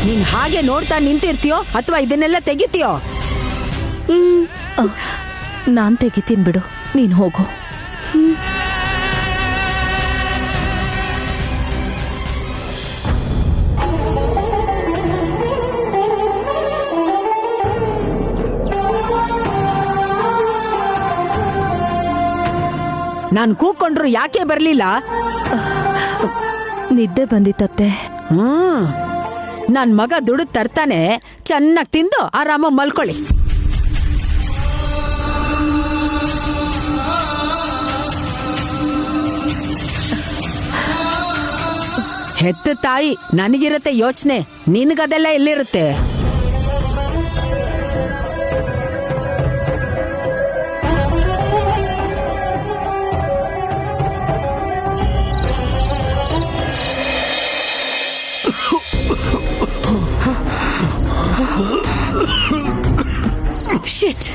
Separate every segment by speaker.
Speaker 1: ನೀನ್ ಹಾಗೆ ನೋಡ್ತಾ ನಿಂತಿರ್ತೀಯೋ ಅಥವಾ ಇದನ್ನೆಲ್ಲ ತೆಗಿತೀಯೋ?
Speaker 2: ನಾನ್ ತೆಗಿತೀನಿ ಬಿಡು, ನೀನ್ ಹೋಗು.
Speaker 1: ನಾನ್ ಕೂಕೊಂಡ್ರು ಯಾಕೆ ಬರ್ಲಿಲ್ಲ?
Speaker 2: ನಿದ್ದೆ ಬಂದಿತ್ತತ್ತೆ.
Speaker 1: ನನ್ ಮಗ ದುಡ್ಡು ತರ್ತಾನೆ, ಚೆನ್ನಾಗಿ ತಿಂದು ಆರಾಮ ಮಲ್ಕೊಳ್ಳಿ. ಹೆತ್ತ ತಾಯಿ ನನಗಿರತ್ತೆ ಯೋಚನೆ, ನಿನಗದೆಲ್ಲ ಎಲ್ಲಿರುತ್ತೆ?
Speaker 3: ಶಿಟ್.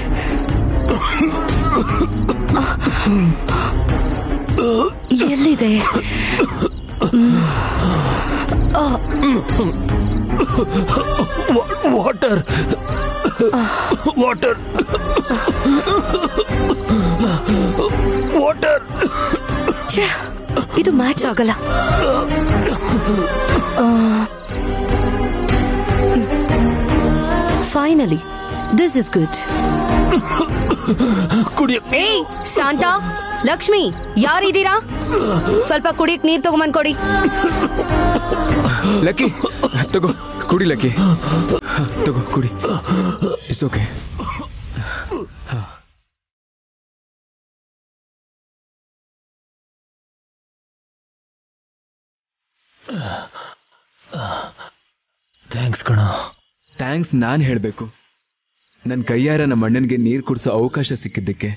Speaker 3: ಎಲ್ಲಿದೆ?
Speaker 4: Water water water.
Speaker 3: ಇದು ಮ್ಯಾಚ್ ಆಗಲ್ಲ. Finally this is good. ಏಯ್ ಶಾಂತ, ಲಕ್ಷ್ಮಿ, ಯಾರಿದ್ದೀರಾ? ಸ್ವಲ್ಪ ಕುಡಿಯಕ್ ನೀರ್ ತಗೊಂಬಂದ್ ಕೊಡಿ.
Speaker 5: ಲಕ್ಕಿ ತಗೋ ಕುಡಿ. ಲಕ್ಕಿ ತಗೋ ಕುಡಿ. It's okay.
Speaker 4: ಥ್ಯಾಂಕ್ಸ್ ಕಣ.
Speaker 5: ಥ್ಯಾಂಕ್ಸ್ ನಾನ್ ಹೇಳ್ಬೇಕು. ನನ್ನ ಕೈಯಾರ ನಮ್ಮ ಅಣ್ಣನಿಗೆ ನೀರು ಕುಡಿಸೋ ಅವಕಾಶ ಸಿಕ್ಕಿದ್ದಕ್ಕೆ.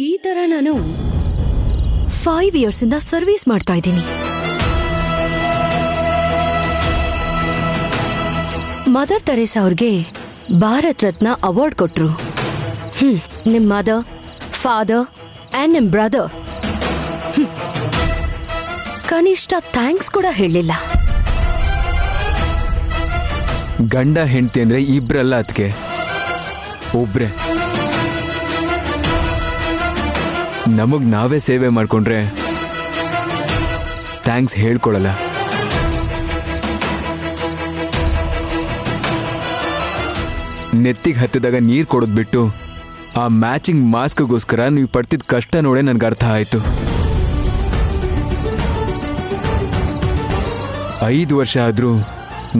Speaker 3: ಈ ತರ ನಾನು 5 years ಇಂದ ಸರ್ವಿಸ್ ಮಾಡ್ತಾ ಇದ್ದೀನಿ. ಮದರ್ ತೆರೇಸಾ ಅವ್ರಿಗೆ ಭಾರತ್ ರತ್ನ ಅವಾರ್ಡ್ ಕೊಟ್ರು. ನಿಮ್ ಮದರ್, ಫಾದರ್ ಅಂಡ್ ನಿಮ್ ಬ್ರದರ್ ಕನಿಷ್ಠ ಥ್ಯಾಂಕ್ಸ್ ಕೂಡ ಹೇಳಿಲ್ಲ.
Speaker 5: ಗಂಡ ಹೆಂಡತಿ ಅಂದ್ರೆ ಇಬ್ರಲ್ಲ, ಅದಕ್ಕೆ ಒಬ್ರೆ. ನಮಗ್ ನಾವೇ ಸೇವೆ ಮಾಡ್ಕೊಂಡ್ರೆ ಥ್ಯಾಂಕ್ಸ್ ಹೇಳ್ಕೊಳಲ್ಲ. ನೆತ್ತಿಗೆ ಹತ್ತಿದಾಗ ನೀರು ಕೊಡೋದ್ ಬಿಟ್ಟು ಆ ಮ್ಯಾಚಿಂಗ್ ಮಾಸ್ಕ್ಗೋಸ್ಕರ ನೀವು ಪಡ್ತಿದ್ ಕಷ್ಟ ನೋಡೇ ನನ್ಗೆ ಅರ್ಥ ಆಯ್ತು. 5 ವರ್ಷ ಆದ್ರೂ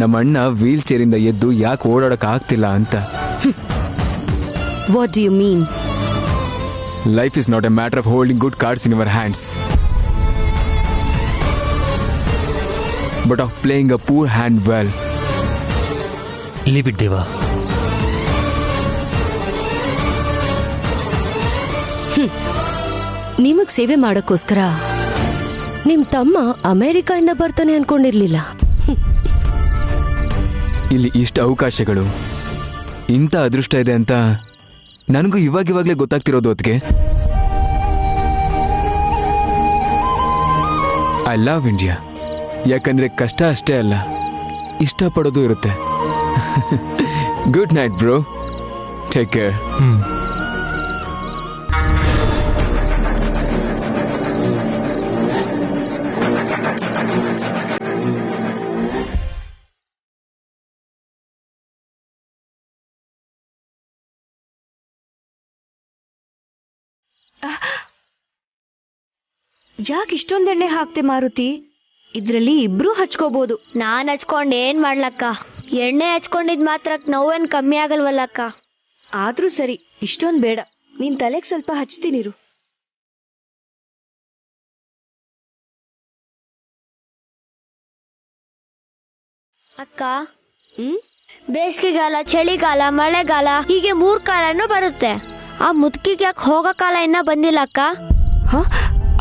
Speaker 5: ನಮ್ಮ ಅಣ್ಣ ವೀಲ್ ಚೇರಿಂದ ಎದ್ದು ಯಾಕೆ ಓಡಾಡಕ್ ಆಗ್ತಿಲ್ಲ ಅಂತ.
Speaker 3: What do you mean?
Speaker 5: Life is not a matter of holding good cards in your hands, but of playing a poor hand well.
Speaker 4: Leave it, Deva.
Speaker 3: ನಿಮಗ್ ಸೇವೆ ಮಾಡಕ್ಕೋಸ್ಕರ ನಿಮ್ ತಮ್ಮ ಅಮೆರಿಕಾದಿಂದ ಬರ್ತಾನೆ ಅನ್ಕೊಂಡಿರ್ಲಿಲ್ಲ.
Speaker 5: ಇಲ್ಲಿ ಇಷ್ಟ ಅವಕಾಶಗಳು, ಇಂಥ ಅದೃಷ್ಟ ಇದೆ ಅಂತ ನನಗೂ ಇವಾಗಲೇ ಗೊತ್ತಾಗ್ತಿರೋದು. ಹೊತ್ತಿಗೆ ಐ ಲವ್ ಇಂಡಿಯಾ. ಯಾಕಂದ್ರೆ ಕಷ್ಟ ಅಷ್ಟೇ ಅಲ್ಲ, ಇಷ್ಟಪಡೋದು ಇರುತ್ತೆ. Good night bro, take care.
Speaker 6: ಯಾಕೆ ಇಷ್ಟೊಂದು ಎಣ್ಣೆ ಹಾಕ್ತೆ ಮಾರುತಿ? ಇದ್ರಲ್ಲಿ ಇಬ್ರು ಹಚ್ಕೋಬಹುದು.
Speaker 7: ನಾನ್ ಹಚ್ಕೊಂಡ್ ಏನ್ ಮಾಡ್ಲಕ್ಕ? ಎಣ್ಣೆ ಹಚ್ಕೊಂಡಿದ್ ಮಾತ್ರ ನೋವೇನ್ ಕಮ್ಮಿ ಆಗಲ್ವಲ್ಲಕ್ಕ?
Speaker 6: ಆದ್ರೂ ಸರಿ, ಇಷ್ಟೊಂದ್ ಬೇಡ. ನೀನ್ ತಲೆಗ್ ಸ್ವಲ್ಪ ಹಚ್ತೀನಿರು.
Speaker 7: ಅಕ್ಕ, ಬೇಸಿಗೆಗಾಲ, ಚಳಿಗಾಲ, ಮಳೆಗಾಲ ಹೀಗೆ 3 ಕಾಲನೂ ಬರುತ್ತೆ. ಆ ಮುದುಕಿಗೆ ಯಾಕೆ ಹೋಗೋ ಕಾಲ ಇನ್ನ ಬಂದಿಲ್ಲ ಅಕ್ಕ?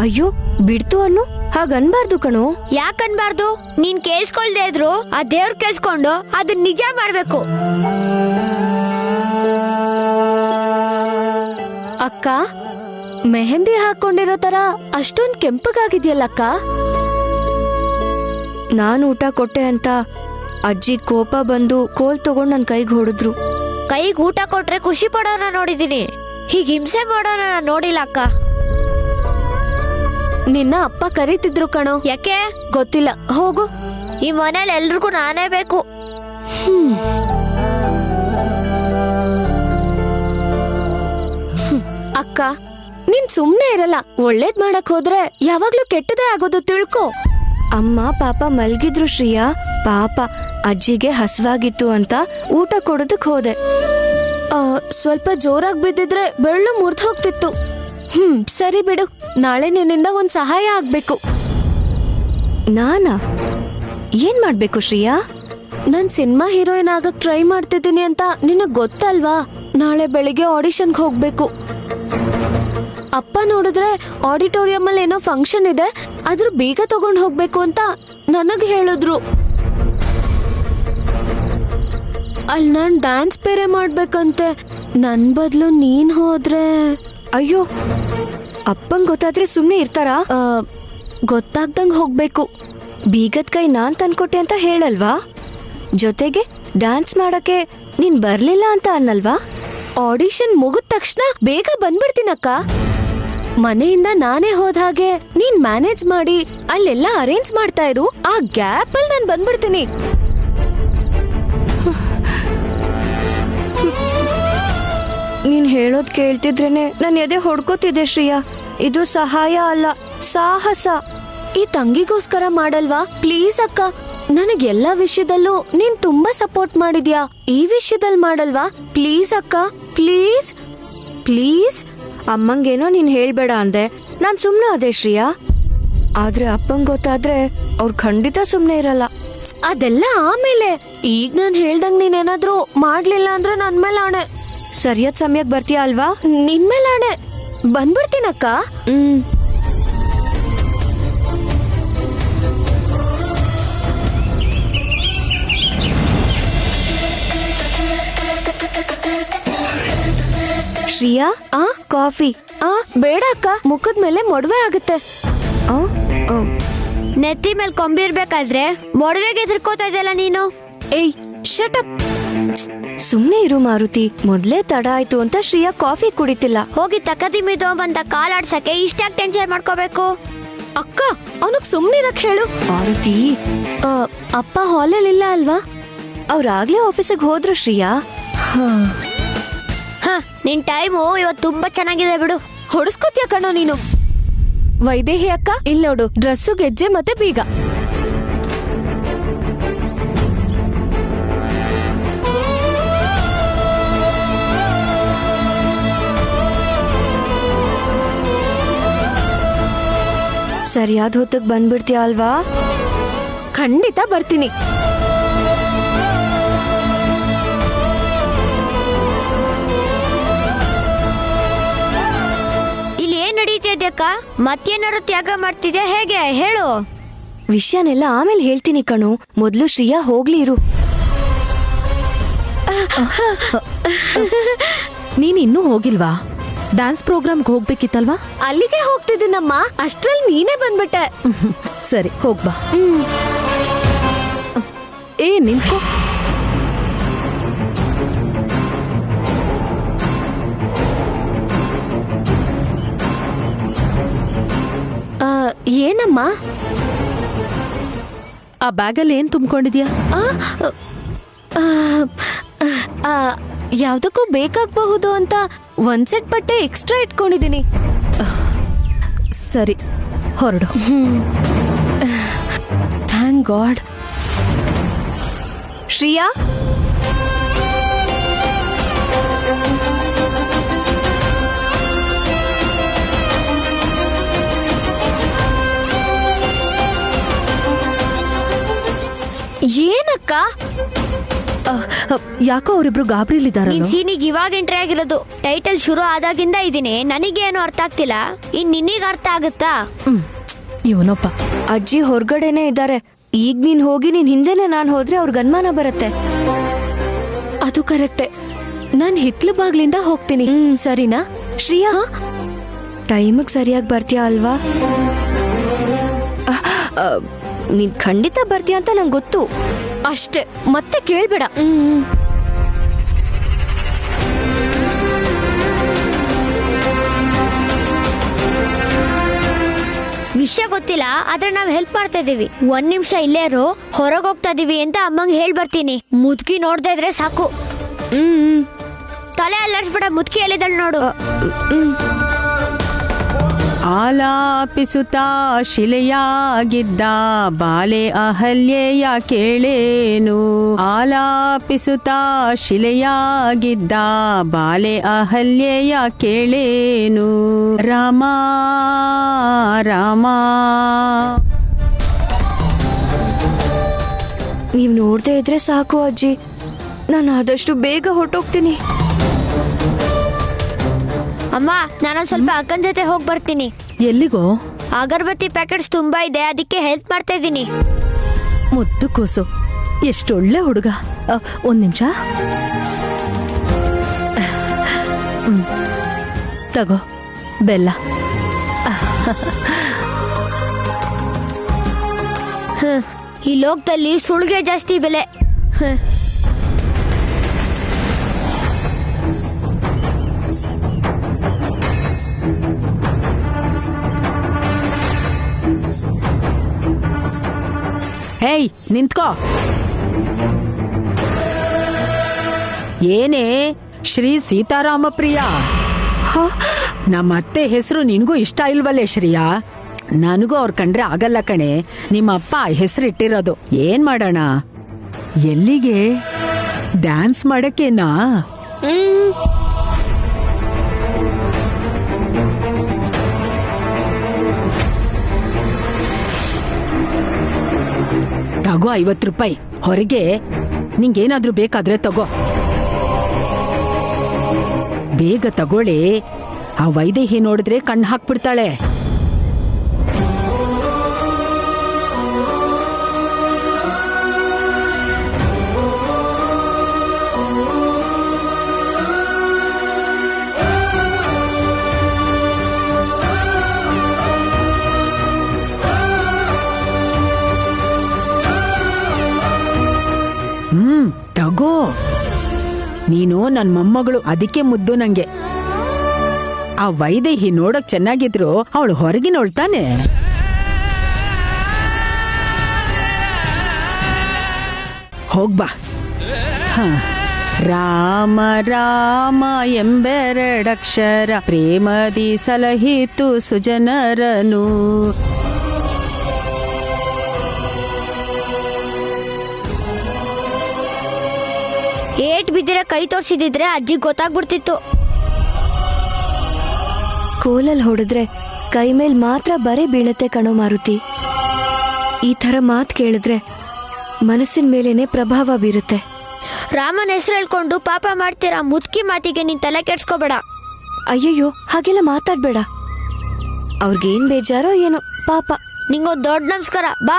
Speaker 6: ಅಯ್ಯೋ ಬಿಡ್ತು ಅನ್ನು, ಹಾಗನ್ಬಾರ್ದು ಕಣೋ.
Speaker 7: ಯಾಕನ್ಬಾರ್ದು? ನೀನ್ ಕೇಳಿಸ್ಕೊಳ್ದೆ ಇದ್ರು ಆ ದೇವ್ರ ಕೇಳಿಸ್ಕೊಂಡು ಅದನ್ನ ನಿಜ ಮಾಡ್ಬೇಕು.
Speaker 3: ಅಕ್ಕ, ಮೆಹಂದಿ ಹಾಕೊಂಡಿರೋ ತರ ಅಷ್ಟೊಂದ್ ಕೆಂಪಗಾಗಿದ್ಯಲ್ಲಕ್ಕ. ನಾನ್ ಊಟ ಕೊಟ್ಟೆ ಅಂತ ಅಜ್ಜಿ ಕೋಪ ಬಂದು ಕೋಲ್ ತಗೊಂಡ್ ನನ್ ಕೈಗೆ ಹೊಡೆದ್ರು.
Speaker 7: ಕೈಗೆ ಊಟ ಕೊಟ್ರೆ ಖುಷಿ ಪಡೋನ ನೋಡಿದೀನಿ, ಹೀಗ್ ಹಿಂಸೆ ಮಾಡೋನ ನೋಡಿಲ್ಲ ಅಕ್ಕ.
Speaker 3: ನಿನ್ನ ಅಪ್ಪ ಕರೀತಿದ್ರು ಕಣೋ.
Speaker 7: ಯಾಕೆ
Speaker 3: ಗೊತ್ತಿಲ್ಲ, ಹೋಗು.
Speaker 7: ಈ ಮನೇಲಿ ಎಲ್ರಿಗೂ ನಾನೇ ಬೇಕು.
Speaker 3: ಅಕ್ಕ, ನೀನ್ ಸುಮ್ನೆ ಇರಲ್ಲ. ಒಳ್ಳೇದ್ ಮಾಡಕ್ ಹೋದ್ರೆ ಯಾವಾಗ್ಲೂ ಕೆಟ್ಟದೇ ಆಗೋದು, ತಿಳ್ಕೊ. ಅಮ್ಮ ಪಾಪ ಮಲ್ಗಿದ್ರು ಶ್ರೀಯಾ. ಪಾಪ ಅಜ್ಜಿಗೆ ಹಸ್ವಾಗಿತ್ತು ಅಂತ ಊಟ ಕೊಡೋದಕ್ ಹೋದೆ. ಸ್ವಲ್ಪ ಜೋರಾಗಿ ಬಿದ್ದಿದ್ರೆ ಬೆಳ್ಳು ಮುರ್ದ್ ಹೋಗ್ತಿತ್ತು. ಸರಿ ಬಿಡು, ನಾಳೆ ನಿನ್ನಿಂದ ಒಂದ್ ಸಹಾಯ ಆಗ್ಬೇಕು. ನಾನಾ? ಏನ್ ಮಾಡ್ಬೇಕು ಶ್ರೀಯಾ? ನಾನ್ ಸಿನಿಮಾ ಹೀರೋಯಿನ್ ಆಗಕ್ ಟ್ರೈ ಮಾಡ್ತಿದ್ದೀನಿ ಅಂತ ನಿನಗ್ ಗೊತ್ತಲ್ವಾ? ನಾಳೆ ಬೆಳಿಗ್ಗೆ ಆಡಿಷನ್ಗೆ ಹೋಗ್ಬೇಕು. ಅಪ್ಪ ನೋಡಿದ್ರೆ ಆಡಿಟೋರಿಯಂ ಅಲ್ಲಿ ಏನೋ ಫಂಕ್ಷನ್ ಇದೆ, ಅದ್ರ ಬೀಗ ತಗೊಂಡ್ ಹೋಗ್ಬೇಕು ಅಂತ ನನಗ್ ಹೇಳಿದ್ರು. ಅಲ್ಲಿ ನಾನ್ ಡ್ಯಾನ್ಸ್ ಬೇರೆ ಮಾಡ್ಬೇಕಂತೆ. ನನ್ ಬದ್ಲು ನೀನ್ ಹೋದ್ರೆ? ಅಯ್ಯೋ, ಅಪ್ಪಂಗ್ ಗೊತ್ತಾದ್ರೆ ಸುಮ್ನೆ ಇರ್ತಾರಾ? ಗೊತ್ತಾಗ್ದಂಗ್ ಹೋಗ್ಬೇಕು. ಬೀಗದ ಕೈ ನಾನ್ ತಂದ್ಕೊಟ್ಟೆ ಅಂತ ಹೇಳಲ್ವಾ? ಜೊತೆಗೆ ಡ್ಯಾನ್ಸ್ ಮಾಡಕ್ಕೆ ನೀನ್ ಬರ್ಲಿಲ್ಲ ಅಂತ ಅನ್ನಲ್ವಾ? ಆಡಿಷನ್ ಮುಗಿದ ತಕ್ಷಣ ಬೇಗ ಬಂದ್ಬಿಡ್ತೀನಕ್ಕ. ಮನೆಯಿಂದ ನಾನೇ ಹೋದ ಹಾಗೆ ನೀನ್ ಮ್ಯಾನೇಜ್ ಮಾಡಿ ಅಲ್ಲೆಲ್ಲ ಅರೇಂಜ್ ಮಾಡ್ತಾ ಇರು. ಆ ಗ್ಯಾಪ್ ಅಲ್ಲಿ ನಾನ್ ಬಂದ್ಬಿಡ್ತೀನಿ. ನೀನ್ ಹೇಳೋದ್ ಕೇಳ್ತಿದ್ರೇನೆ ನನ್ ಎದೆ ಹೊಡ್ಕೋತಿದೆ ಶ್ರೀಯಾ. ಇದು ಸಹಾಯ ಅಲ್ಲ, ಸಾಹಸ. ಈ ತಂಗಿಗೋಸ್ಕರ ಮಾಡಲ್ವಾ? ಪ್ಲೀಸ್ ಅಕ್ಕ, ನನಗ್ ಎಲ್ಲಾ ವಿಷಯದಲ್ಲೂ ನೀನ್ ತುಂಬಾ ಸಪೋರ್ಟ್ ಮಾಡಿದ್ಯಾ. ಈ ವಿಷಯದಲ್ಲಿ ಮಾಡಲ್ವಾ? ಪ್ಲೀಸ್ ಅಕ್ಕ, ಪ್ಲೀಸ್ ಪ್ಲೀಸ್. ಅಮ್ಮಂಗೇನೋ ನೀನ್ ಹೇಳ್ಬೇಡ ಅಂದೆ, ನಾನ್ ಸುಮ್ನೆ ಅದೇ ಶ್ರೀಯಾ. ಆದ್ರೆ ಅಪ್ಪಂಗ್ ಗೊತ್ತಾದ್ರೆ ಅವ್ರು ಖಂಡಿತ ಸುಮ್ನೆ ಇರಲ್ಲ. ಅದೆಲ್ಲ ಆಮೇಲೆ. ಈಗ ನಾನ್ ಹೇಳ್ದಂಗ್ ನೀನೇನಾದ್ರೂ ಮಾಡ್ಲಿಲ್ಲ ಅಂದ್ರೆ ನನ್ ಮೇಲೆ ಆಣೆ. ಸರಿಯಾದ ಸಮಯಕ್ಕೆ ಬರ್ತೀಯ ಅಲ್ವಾ? ನಿನ್ ಮೇಲೆ ಆಣೆ. ಬಂದ್ಬಿಡ್ತೀನಕ್ಕ. ಶ್ರೀಯಾ, ಕಾಫಿ? ಬೇಡ ಅಕ್ಕ, ಮುಖದ ಮೇಲೆ ಮೊಡವೆ ಆಗುತ್ತೆ.
Speaker 7: ನೆತ್ತಿ ಮೇಲೆ ಕೊಂಬಿರ್ಬೇಕಾದ್ರೆ ಮೊಡವೆಗೆ ಎದುರ್ಕೋತಾ ಇದೆಯಲ್ಲ ನೀನು.
Speaker 3: ಏಯ್, ಶಟ್ ಅಪ್. ಸುಮ್ನೆ ಇರು ಮಾರುತಿ. ಮೊದ್ಲೇ ತಡ ಆಯ್ತು ಅಂತ ಶ್ರೀಯಾ ಕಾಫಿ ಕುಡಿತಿಲ್ಲ.
Speaker 7: ಹೋಗಿ ತಕ್ಕದಿ ಮಿದೋ ಬಂದ ಕಾಲಾಡ್ಸಕ್ಕೆ ಇಷ್ಟಾಗಿ ಟೆನ್ಷನ್ ಮಾಡ್ಕೋಬೇಕು?
Speaker 3: ಅಕ್ಕ, ಅವನಿಗೆ ಸುಮ್ನಿರಕ್ ಹೇಳು. ಮಾರುತಿ, ಅಪ್ಪ ಹಾಲಲ್ಲಿ ಇಲ್ಲ ಅಲ್ವಾ? ಅವ್ರಾಗ್ಲೇ ಆಫೀಸಿಗೆ ಹೋದ್ರು ಶ್ರೀಯಾ.
Speaker 7: ನಿನ್ ಟೈಮು ಇವತ್ತು ತುಂಬಾ ಚೆನ್ನಾಗಿದೆ ಬಿಡು.
Speaker 3: ಹೊಡಸ್ಕೊತ್ಯಾ ಕಣೋ ನೀನು. ವೈದೇಹಿ ಅಕ್ಕ, ಇಲ್ಲಿ ನೋಡು, ಡ್ರೆಸ್ಸು, ಗೆಜ್ಜೆ ಮತ್ತೆ ಬೀಗ. ಸರಿಯಾದ ಹೊತ್ತಿಗೆ ಬಂದ್ಬಿಡ್ತೀಯ ಅಲ್ವಾ? ಖಂಡಿತ ಬರ್ತೀನಿ.
Speaker 7: ಇಲ್ಲಿ ಏನ್ ನಡೀತಿದ್ಯಕ್ಕ? ಮತ್ತೇನಾರು ತ್ಯಾಗ ಮಾಡ್ತಿದ್ಯಾ ಹೇಗೆ? ಹೇಳು.
Speaker 3: ವಿಷಯನೆಲ್ಲ ಆಮೇಲೆ ಹೇಳ್ತೀನಿ ಕಣೋ, ಮೊದ್ಲು ಶ್ರೀಯಾ ಹೋಗ್ಲಿ ಇರು.
Speaker 2: ನೀನ್ ಇನ್ನೂ ಹೋಗಿಲ್ವಾ? ಡ್ಯಾನ್ಸ್ ಪ್ರೋಗ್ರಾಮ್ಗೆ ಹೋಗ್ಬೇಕಿತ್ತಲ್ವಾ?
Speaker 3: ಅಲ್ಲಿಗೆ ಹೋಗ್ತಿದ್ದೀನಮ್ಮ, ಅಷ್ಟ್ರಲ್ಲಿ ನೀನೇ ಬಂದ್ಬಿಟ್ಟೆ.
Speaker 2: ಸರಿ, ಹೋಗ್ಬಾ. ಏ, ನಿಂತ್ಕೋ.
Speaker 3: ಏನಮ್ಮ?
Speaker 2: ಆ ಬ್ಯಾಗಲ್ಲಿ ಏನ್ ತುಂಬಿಕೊಂಡಿದ್ಯಾ?
Speaker 3: ಯಾವ್ದಕ್ಕೂ ಬೇಕಾಗಬಹುದು ಅಂತ ಒಂದ್ ಸೆಟ್ ಬಟ್ಟೆ ಎಕ್ಸ್ಟ್ರಾ ಇಟ್ಕೊಂಡಿದೀನಿ.
Speaker 2: ಸರಿ, ಹೊರಡು.
Speaker 3: Thank god. ಶ್ರೀಯಾ, ಏನಕ್ಕ?
Speaker 2: ಯಾಕೋ ಅವರಿಬ್ರು ಗಾಬರಿಲಿದಾರ.
Speaker 7: ನೀನ್ ಸೀನಿಗೆ ಇವಾಗ ಎಂಟ್ರಿ ಆಗಿರೋದು. ಟೈಟಲ್ ಶುರು ಆದಾಗಿಂದ ಇದೀನಿ. ನನಗೇನು ಅರ್ಥ ಆಗ್ತಿಲ್ಲ, ಇನ್ ನಿನಗೆ ಅರ್ಥ ಆಗುತ್ತಾ?
Speaker 2: ಇವನಪ್ಪ.
Speaker 3: ಅಜ್ಜಿ ಹೊರಗಡೆನೆ ಇದ್ದಾರೆ. ಈಗ ನೀನ್ ಹೋಗಿ ನಿನ್ ಹಿಂದೆನೆ ನಾನ್ ಹೋದ್ರೆ ಅವ್ರಿಗೆ ಅನುಮಾನ ಬರುತ್ತೆ. ಅದು ಕರೆಕ್ಟೆ. ನಾನ್ ಹಿತ್ಲು ಬಾಗ್ಲಿಂದ ಹೋಗ್ತೀನಿ, ಸರಿನಾ? ಶ್ರೀಯಾ, ಟೈಮಿಗೆ ಸರಿಯಾಗಿ ಬರ್ತೀಯಾ ಅಲ್ವಾ? ನೀನ್ ಖಂಡಿತ ಬರ್ತೀಯ ಅಂತ ನಂಗೆ ಗೊತ್ತು.
Speaker 6: ಅಷ್ಟೇ, ಮತ್ತೆ ಕೇಳ್ಬೇಡ.
Speaker 7: ವಿಷಯ ಗೊತ್ತಿಲ್ಲ, ಆದ್ರೆ ನಾವ್ ಹೆಲ್ಪ್ ಮಾಡ್ತಾ ಇದೀವಿ. 1 ನಿಮಿಷ ಇಲ್ಲೇ ಇರು, ಹೊರಗೆ ಹೋಗ್ತಾ ಇದೀವಿ ಅಂತ ಅಮ್ಮಂಗ್ ಹೇಳ್ ಬರ್ತೀನಿ. ಮುದ್ಕಿ ನೋಡ್ತಾ ಇದ್ರೆ ಸಾಕು. ತಲೆ ಅಲ್ಲಾಡ್ಸ್ಬಿಡ, ಮುದ್ಕಿ ಹೇಳಿದಳು ನೋಡು.
Speaker 1: ಆಲಾಪಿಸುತ್ತಾ ಶಿಲೆಯಾಗಿದ್ದ ಬಾಲೆ ಅಹಲ್ಯೆಯ ಕೇಳೇನು. ಆಲಾಪಿಸುತ್ತಾ ಶಿಲೆಯಾಗಿದ್ದ ಬಾಲೆ ಅಹಲ್ಯೆಯ ಕೇಳೇನು. ರಾಮ ರಾಮ.
Speaker 3: ನೀವ್ ನೋಡ್ದೇ ಇದ್ರೆ ಸಾಕು ಅಜ್ಜಿ, ನಾನು ಆದಷ್ಟು ಬೇಗ ಹೊರಟೋಗ್ತೀನಿ.
Speaker 7: ಅಮ್ಮ, ನಾನೊಂದ್ ಸ್ವಲ್ಪ ಅಕ್ಕನ ಜೊತೆ ಹೋಗಿ ಬರ್ತೀನಿ.
Speaker 2: ಎಲ್ಲಿಗೋ?
Speaker 7: ಅಗರಬತ್ತಿ ಪ್ಯಾಕೆಟ್ಸ್ ತುಂಬಾ ಇದೆ, ಅದಕ್ಕೆ ಹೆಲ್ಪ್ ಮಾಡ್ತಾ ಇದ್ದೀನಿ.
Speaker 2: ಮುದ್ದು ಕೂಸು, ಎಷ್ಟೊಳ್ಳೆ ಹುಡುಗ. 1 ನಿಮಿಷ. ತಗೋ ಬೆಲ್ಲ.
Speaker 7: ಈ ಲೋಕದಲ್ಲಿ ಸುಳ್ಗೆ ಜಾಸ್ತಿ ಬೆಲೆ.
Speaker 1: ಹೇಯ್, ನಿಂತ್ಕೋ. ಏನೇ ಶ್ರೀ ಸೀತಾರಾಮ ಪ್ರಿಯ? ನಮ್ಮ ಅತ್ತೆ ಹೆಸರು ನಿನ್ಗೂ ಇಷ್ಟ ಇಲ್ವಲ್ಲೇ ಶ್ರೀಯಾ? ನನಗೂ ಅವ್ರ ಕಂಡ್ರೆ ಆಗಲ್ಲ ಕಣೆ. ನಿಮ್ಮಪ್ಪ ಹೆಸರು ಇಟ್ಟಿರೋದು. ಏನ್ ಮಾಡೋಣ? ಎಲ್ಲಿಗೆ? ಡ್ಯಾನ್ಸ್ ಮಾಡಕ್ಕೇನಾ? ತಗೋ 50 ರೂಪಾಯಿ. ಹೊರಗೆ ನಿಂಗೇನಾದ್ರೂ ಬೇಕಾದ್ರೆ ತಗೋ. ಬೇಗ ತಗೊಳ್ಳಿ. ಆ ವೈದೇಹಿ ನೋಡಿದ್ರೆ ಕಣ್ಣು ಹಾಕ್ಬಿಡ್ತಾಳೆ. ತಗೋ. ನೀನು ನನ್ ಮೊಮ್ಮಗಳು, ಅದಕ್ಕೆ ಮುದ್ದು ನಂಗೆ. ಆ ವೈದೇಹಿ ನೋಡಕ್ ಚೆನ್ನಾಗಿದ್ರು ಅವಳು ಹೊರಗಿನೋಳ್ ತಾನೆ. ಹೋಗ್ಬಾ. ರಾಮ ರಾಮ ಎಂಬೆರಡಕ್ಷರ ಪ್ರೇಮದಿ ಸಲಹಿತು ಸುಜನರನು.
Speaker 7: ಏಟ್ ಬಿದ್ದಿರ ಕೈ ತೋರ್ಸಿದಿದ್ರೆ ಅಜ್ಜಿ ಗೊತ್ತಾಗ್ಬಿಡ್ತಿತ್ತು.
Speaker 3: ಕೋಲಲ್ಲಿ ಹೊಡೆದ್ರೆ ಕೈ ಮೇಲ್ ಮಾತ್ರ ಬರೀ ಬೀಳತ್ತೆ ಕಣೋ ಮಾರುತಿ. ಈ ಥರ ಮಾತು ಕೇಳಿದ್ರೆ ಮನಸ್ಸಿನ ಮೇಲೇನೆ ಪ್ರಭಾವ ಬೀರುತ್ತೆ.
Speaker 7: ರಾಮನ ಹೆಸರು ಹೇಳ್ಕೊಂಡು ಪಾಪ ಮಾಡ್ತೀರಾ. ಮುದ್ಕಿ ಮಾತಿಗೆ ನೀನ್ ತಲೆ ಕೆಡ್ಸ್ಕೋಬೇಡ.
Speaker 3: ಅಯ್ಯಯ್ಯೋ, ಹಾಗೆಲ್ಲ ಮಾತಾಡ್ಬೇಡ. ಅವ್ರಿಗೇನ್ ಬೇಜಾರೋ ಏನೋ ಪಾಪ.
Speaker 7: ನಿಂಗೊಂದು ದೊಡ್ಡ ನಮಸ್ಕಾರ. ಬಾ.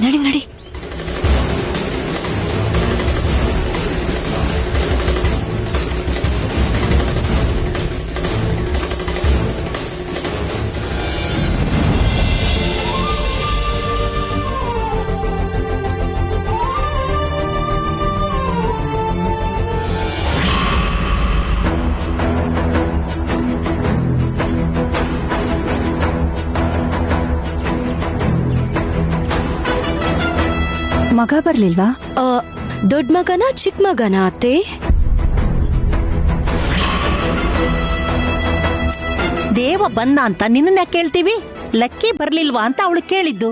Speaker 3: ನಡಿ ನಡಿ.
Speaker 2: ಮಗ ಬರ್ಲಿಲ್ವಾ?
Speaker 3: ದೊಡ್ಡ ಮಗನ ಚಿಕ್ಕ ಮಗನ ಅತ್ತೆ?
Speaker 2: ದೇವ ಬಂದ ಅಂತ ನಿನ್ನ ಕೇಳ್ತೀವಿ. ಲಕ್ಕಿ ಬರ್ಲಿಲ್ವಾ ಅಂತ ಅವಳು ಕೇಳಿದ್ದು.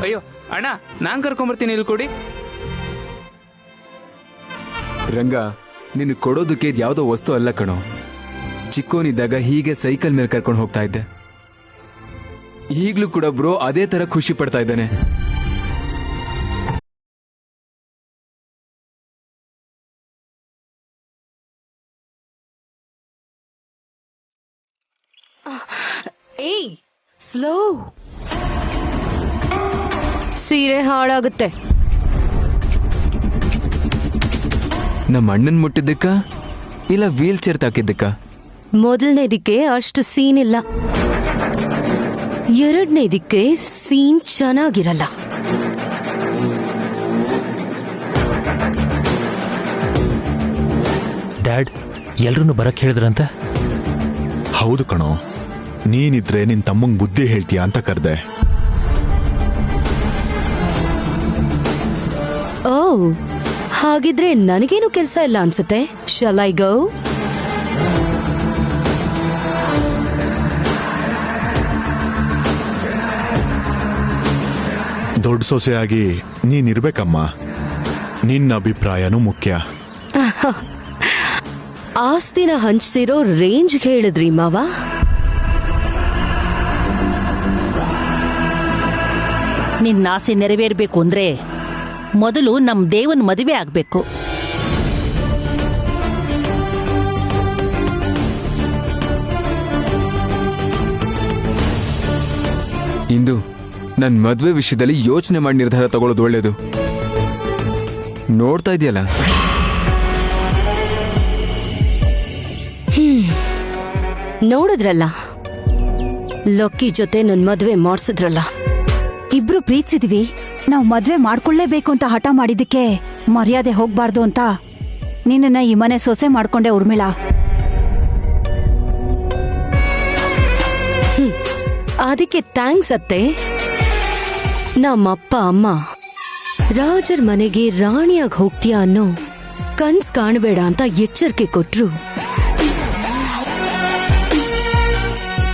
Speaker 8: ಅಯ್ಯೋ ಅಣ್ಣ, ನಾನ್ ಕರ್ಕೊಂಬರ್ತೀನಿ, ಇಲ್ಲಿ ಕೊಡಿ.
Speaker 5: ರಂಗ, ನಿನ್ ಕೊಡೋದಕ್ಕೆ ಯಾವ್ದೋ ವಸ್ತು ಅಲ್ಲ ಕಣೋ. ಚಿಕ್ಕೋನಿದ್ದಾಗ ಹೀಗೆ ಸೈಕಲ್ ಮೇಲೆ ಕರ್ಕೊಂಡು ಹೋಗ್ತಾ ಇದ್ದೆ. ಈಗ್ಲೂ ಕೂಡ ಬ್ರೋ ಅದೇ ತರ ಖುಷಿ ಪಡ್ತಾ ಇದ್ದಾನೆ.
Speaker 2: ಏಯ್ ಸ್ಲೋ.
Speaker 3: ಸೀರೆ ಹಾಳಾಗುತ್ತೆ.
Speaker 5: ನಮ್ಮ ಅಣ್ಣನ್ ಮುಟ್ಟಿದ್ದಕ್ಕ ಇಲ್ಲ ವೀಲ್ ಚೇರ್ ತಾಕಿದ್ದಕ್ಕ?
Speaker 3: ಮೊದಲನೇದಕ್ಕೆ ಅಷ್ಟು ಸೀನ್ ಇಲ್ಲ, ಎರಡನೇದಕ್ಕೆ ಸೀನ್ ಚೆನ್ನಾಗಿರಲ್ಲ.
Speaker 4: ಡ್ಯಾಡ್ ಎಲ್ರೂ ಬರಕ್ ಹೇಳಿದ್ರಂತೆ.
Speaker 9: ಹೌದು ಕಣೋ, ನೀನಿದ್ರೆ ನಿನ್ ತಮ್ಮಂಗ್ ಬುದ್ಧಿ ಹೇಳ್ತೀಯ ಅಂತ ಕರ್ದೆ.
Speaker 3: ಓ, ಹಾಗಿದ್ರೆ ನನಗೇನು ಕೆಲಸ ಇಲ್ಲ ಅನ್ಸುತ್ತೆ. Shall I go?
Speaker 9: ದೊಡ್ಡ ಸೊಸೆಯಾಗಿ ನೀನಿರ್ಬೇಕಮ್ಮ. ನಿನ್ನ ಅಭಿಪ್ರಾಯನೂ ಮುಖ್ಯ.
Speaker 3: ಆಸ್ತಿನ ಹಂಚ್ತಿರೋ ರೇಂಜ್ ಹೇಳಿದ್ರಿ ಮಾವ.
Speaker 2: ನಿನ್ನ ಆಸೆ ನೆರವೇರ್ಬೇಕು ಅಂದ್ರೆ ಮೊದಲು ನಮ್ ದೇವನ್ ಮದುವೆ ಆಗ್ಬೇಕು.
Speaker 5: ಇಂದು ನನ್ ಮದ್ವೆ ವಿಷಯದಲ್ಲಿ ಯೋಚನೆ ಮಾಡಿ ನಿರ್ಧಾರ ತಗೊಳ್ಳೋದು ಒಳ್ಳೇದು. ನೋಡ್ತಾ ಇದೆಯಲ್ಲ,
Speaker 3: ನೋಡಿದ್ರಲ್ಲ, ಲಕ್ಕಿ ಜೊತೆ ನನ್ ಮದ್ವೆ ಮಾಡ್ಸಿದ್ರಲ್ಲ.
Speaker 10: ಇಬ್ರು ಪ್ರೀತಿಸಿದ್ವಿ, ನಾವು ಮದ್ವೆ ಮಾಡ್ಕೊಳ್ಳೇಬೇಕು ಅಂತ ಹಠ ಮಾಡಿದ್ದಕ್ಕೆ ಮರ್ಯಾದೆ ಹೋಗ್ಬಾರ್ದು ಅಂತ ನಿನ್ನ ಈ ಮನೆ ಸೊಸೆ ಮಾಡ್ಕೊಂಡೆ ಉರ್ಮಿಳಾ.
Speaker 3: ಅದಕ್ಕೆ ಥ್ಯಾಂಕ್ಸ್ ಅತ್ತೆ. ನಮ್ಮಪ್ಪ ಅಮ್ಮ ರಾಜರ್ ಮನೆಗೆ ರಾಣಿಯಾಗಿ ಹೋಗ್ತೀಯಾ ಅನ್ನೋ ಕನ್ಸ್ ಕಾಣಬೇಡ ಅಂತ ಎಚ್ಚರಿಕೆ ಕೊಟ್ರು.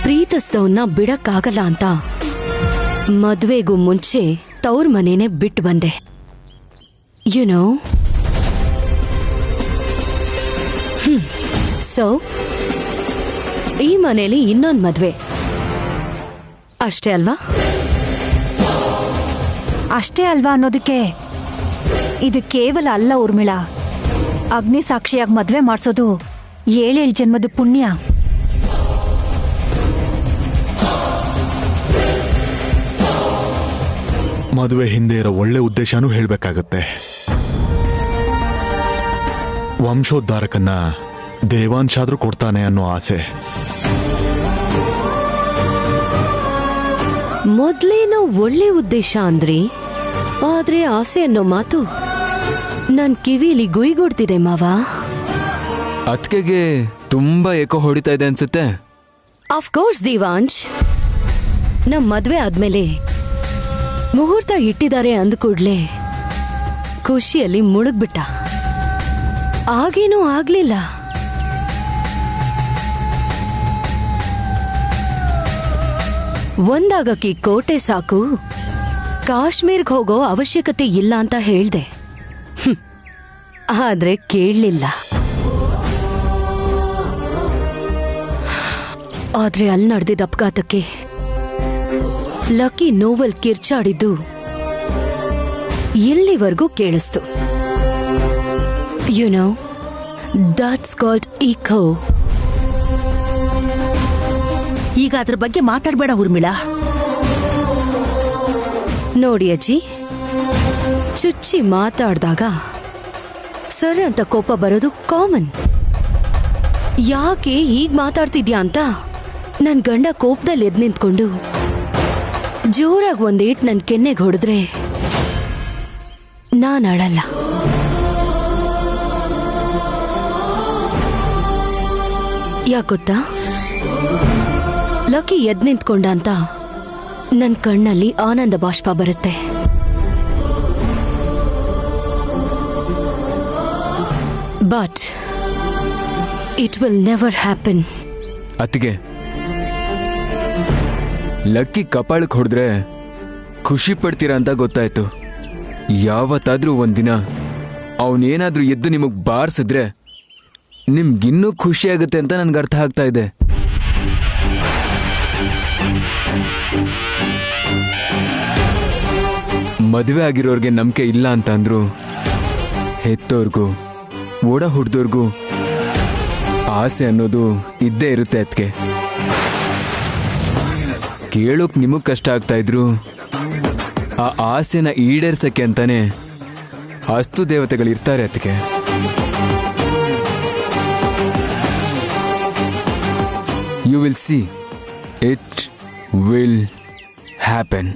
Speaker 3: ಪ್ರೀತಿಸ್ದವನ್ನ ಬಿಡಕ್ಕಾಗಲ್ಲ ಅಂತ ಮದ್ವೆಗೂ ಮುಂಚೆ ತವ್ರ ಮನೇನೆ ಬಿಟ್ಟು ಬಂದೆ. ಯುನೋ, ಸೊ ಈ ಮನೇಲಿ ಇನ್ನೊಂದು ಮದ್ವೆ ಅಷ್ಟೇ ಅಲ್ವಾ?
Speaker 10: ಅಷ್ಟೇ ಅಲ್ವಾ ಅನ್ನೋದಕ್ಕೆ ಇದು ಕೇವಲ ಅಲ್ಲ ಉರ್ಮಿಳಾ. ಅಗ್ನಿ ಸಾಕ್ಷಿಯಾಗಿ ಮದ್ವೆ ಮಾಡ್ಸೋದು 7 ಜನ್ಮದ ಪುಣ್ಯ.
Speaker 9: ಮದುವೆ ಹಿಂದೆ ಇರೋ ಒಳ್ಳೆ ಉದ್ದೇಶನೂ ಹೇಳ್ಬೇಕಾಗತ್ತೆ. ವಂಶೋದ್ಧಾರಕನ್ನ ದೇವಾಂಶಾದ್ರೂ ಕೊಡ್ತಾನೆ ಅನ್ನೋ ಆಸೆ.
Speaker 3: ಮೊದ್ಲೇನೋ ಒಳ್ಳೆ ಉದ್ದೇಶ ಅಂದ್ರಿ, ಆದ್ರೆ ಆಸೆ ಅನ್ನೋ ಮಾತು ನನ್ ಕಿವಿಲಿ ಗುಯ್ಗುಡ್ತಿದೆ ಮಾವ.
Speaker 5: ಅತ್ಕೆಗೆ ತುಂಬಾ ಏಕೋ ಹೊಡಿತಾ ಇದೆ ಅನ್ಸುತ್ತೆ.
Speaker 3: ಆಫ್ಕೋರ್ಸ್ ದೇವಾಂಶ್, ನಮ್ ಮದ್ವೆ ಆದ್ಮೇಲೆ ಮುಹೂರ್ತ ಇಟ್ಟಿದ್ದಾರೆ ಅಂದ್ಕೂಡ್ಲೆ ಖುಷಿಯಲ್ಲಿ ಮುಳುಗ್ಬಿಟ್ಟ. ಆಗೇನೂ ಆಗ್ಲಿಲ್ಲ. ಒಂದಾಗಕ್ಕೆ ಕೋಟೆ ಸಾಕು, ಕಾಶ್ಮೀರ್ಗೆ ಹೋಗೋ ಅವಶ್ಯಕತೆ ಇಲ್ಲ ಅಂತ ಹೇಳ್ದೆ. ಆದ್ರೆ ಕೇಳಲಿಲ್ಲ. ಆದ್ರೆ ಅಲ್ಲಿ ನಡೆದಿದ್ದ ಅಪಘಾತಕ್ಕೆ ಲಕ್ಕಿ ನೋವಲ್ ಕಿರ್ಚಾಡಿದ್ದು ಇಲ್ಲಿವರೆಗೂ ಕೇಳಿಸ್ತು. You know, that's called echo.
Speaker 2: ಈಗ ಅದ್ರ ಬಗ್ಗೆ ಮಾತಾಡ್ಬೇಡ ಉರ್ಮಿಳಾ.
Speaker 3: ನೋಡಿ ಅಜ್ಜಿ, ಚುಚ್ಚಿ ಮಾತಾಡ್ದಾಗ ಸರ್ ಅಂತ ಕೋಪ ಬರೋದು ಕಾಮನ್. ಯಾಕೆ ಹೀಗ್ ಮಾತಾಡ್ತಿದ್ಯಾ ಅಂತ ನನ್ ಗಂಡ ಕೋಪದಲ್ಲಿ ಎದ್ ನಿಂತ್ಕೊಂಡು ಜೋರಾಗಿ ಒಂದೇಟ್ ನನ್ ಕೆನ್ನೆಗೆ ಹೊಡೆದ್ರೆ ನಾನ್ ಅಳಲ್ಲ. ಯಾಕೊತ್ತಾ? ಲಕ್ಕಿ ಎದ್ ನಿಂತ್ಕೊಂಡ ಅಂತ ನನ್ ಕಣ್ಣಲ್ಲಿ ಆನಂದ ಬಾಷ್ಪ ಬರುತ್ತೆ. But it will never happen.
Speaker 5: ಅತ್ತಿಗೆ, ಲಕ್ಕಿ ಕಪಾಳಕ್ಕೆ ಹೊಡೆದ್ರೆ ಖುಷಿ ಪಡ್ತೀರಾ ಅಂತ ಗೊತ್ತಾಯ್ತು. ಯಾವತ್ತಾದ್ರೂ ಒಂದಿನ ಅವನೇನಾದ್ರೂ ಎದ್ದು ನಿಮಗ್ ಬಾರಿಸಿದ್ರೆ ನಿಮ್ಗಿನ್ನೂ ಖುಷಿ ಆಗುತ್ತೆ ಅಂತ ನನ್ಗೆ ಅರ್ಥ ಆಗ್ತಾ ಇದೆ. ಮದುವೆ ಆಗಿರೋರ್ಗೆ ನಂಬಿಕೆ ಇಲ್ಲ ಅಂತ ಅಂದ್ರು ಹೆತ್ತೋರ್ಗೂ ಓಡ ಹುಡ್ದೋರ್ಗೂ ಆಸೆ ಅನ್ನೋದು ಇದ್ದೇ ಇರುತ್ತೆ. ಅದಕ್ಕೆ ಕೇಳೋಕ್ ನಿಮಗ್ ಕಷ್ಟ ಆಗ್ತಾ ಇದ್ರು ಆ ಆಸೆನ ಈಡೇರ್ಸಕ್ಕೆ ಅಂತಾನೆ ಅಸ್ತು ದೇವತೆಗಳಿರ್ತಾರೆ ಅದಕ್ಕೆ. You will see it will happen.